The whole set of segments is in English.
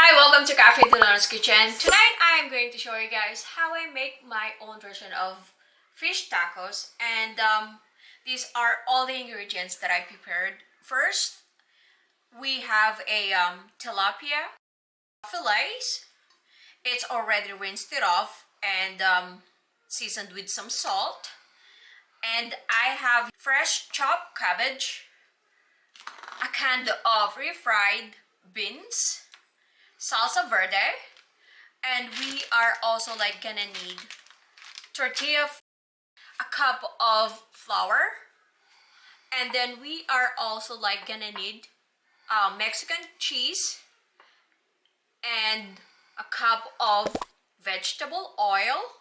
Hi, welcome to Cafe Delano's Kitchen. Tonight I am going to show you guys how I make my own version of fish tacos, and these are all the ingredients that I prepared. First, we have a tilapia fillets. It's already rinsed it off and seasoned with some salt. And I have fresh chopped cabbage, a can of refried beans, salsa verde, and we are also gonna need tortilla, a cup of flour, and then we are also gonna need Mexican cheese and a cup of vegetable oil,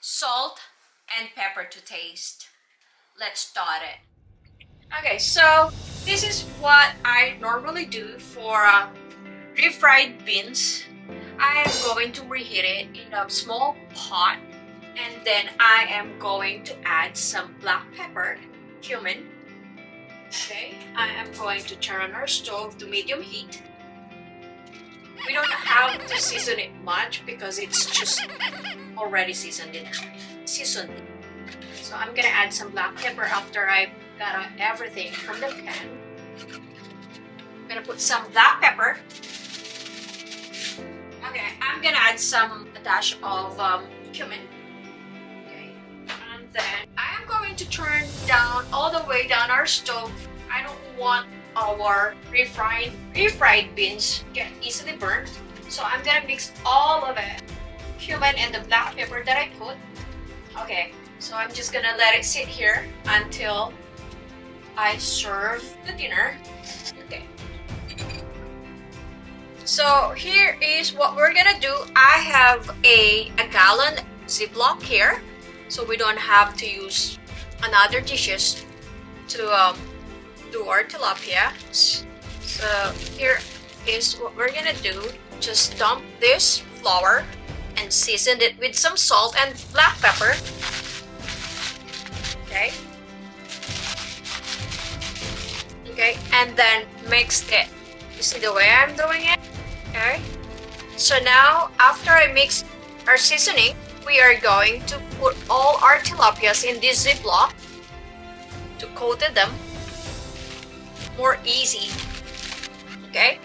salt, and pepper to taste. Let's start it. Okay, so this is what I normally do for refried beans. I am going to reheat it in a small pot, and then I am going to add some black pepper, cumin. Okay, I am going to turn on our stove to medium heat. We don't have to season it much because it's just already seasoned. So I'm gonna add some black pepper after I got out everything from the can. I'm gonna put some black pepper. Okay, I'm gonna add a dash of cumin. Okay, and then I am going to turn down all the way down our stove. I don't want our refried beans get easily burnt, so I'm gonna mix all of it, cumin and the black pepper that I put. Okay, so I'm just gonna let it sit here until I serve the dinner. Okay. So here is what we're gonna do. I have a gallon Ziploc here, so we don't have to use another dishes to do our tilapia. So here is what we're gonna do. Just dump this flour and season it with some salt and black pepper. Okay. Okay, and then mix it. You see the way I'm doing it? Okay. So now, after I mix our seasoning, we are going to put all our tilapias in this Ziploc to coat them more easy. Okay.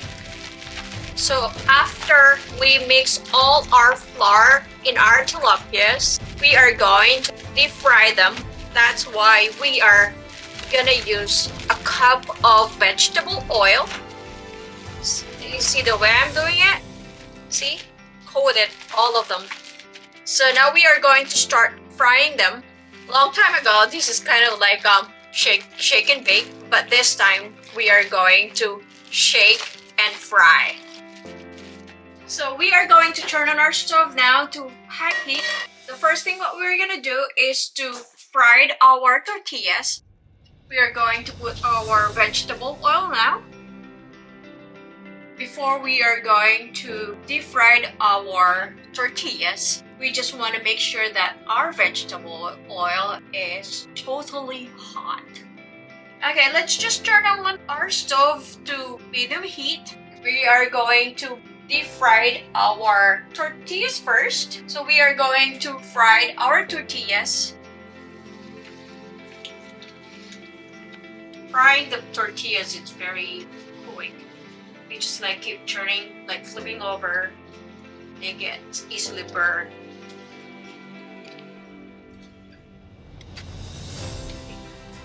So after we mix all our flour in our tilapias, we are going to deep fry them. That's why we are gonna use a cup of vegetable oil. You see the way I'm doing it? See? Coated all of them. So now we are going to start frying them. Long time ago, this is kind of like shake and bake, but this time we are going to shake and fry. So we are going to turn on our stove now to high heat. The first thing what we're gonna do is to fry our tortillas. We are going to put our vegetable oil now. Before we are going to deep fry our tortillas, we just want to make sure that our vegetable oil is totally hot. Okay, let's just turn on our stove to medium heat. We are going to deep fry our tortillas first. So we are going to fry our tortillas. Frying the tortillas is very quick. You just keep turning, flipping over. They get easily burned.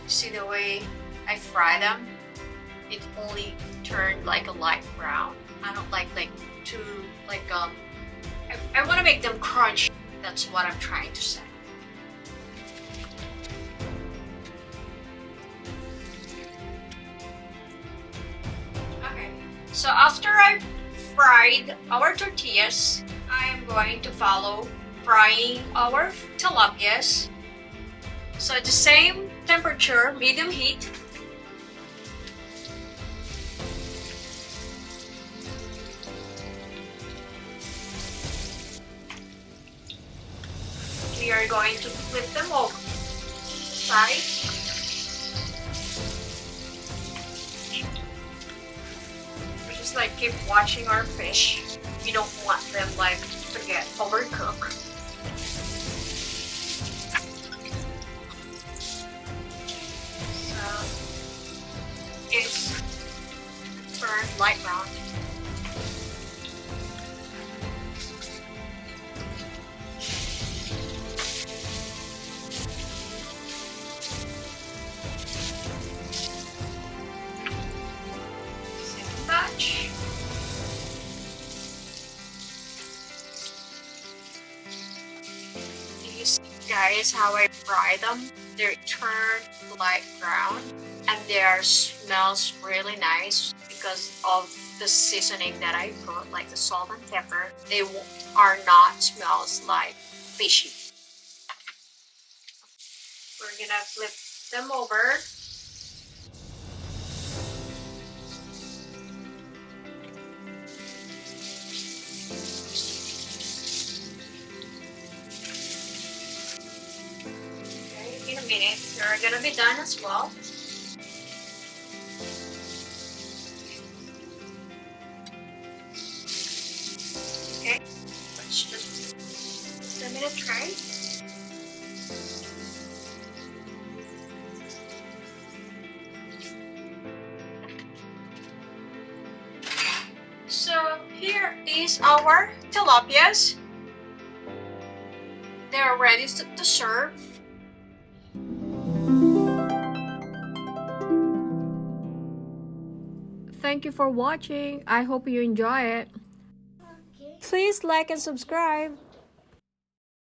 See the way I fry them? It only turned a light brown. I don't like too I want to make them crunchy. That's what I'm trying to say. So after I fried our tortillas, I am going to follow frying our tilapias. So at the same temperature, medium heat. We are going to flip them over side. just like keep watching our fish. We don't want them like to get overcooked. So it's turned light brown. Second batch. You see guys how I fry them? They're turned light brown and their smells really nice because of the seasoning that I put, like the salt and pepper. They are not smells like fishy. We're gonna flip them over. In a minute, they're gonna be done as well. Okay, let's just put them in a tray. So here is our tilapias. They're ready to serve. Thank you for watching. I hope you enjoy it. Please like and subscribe.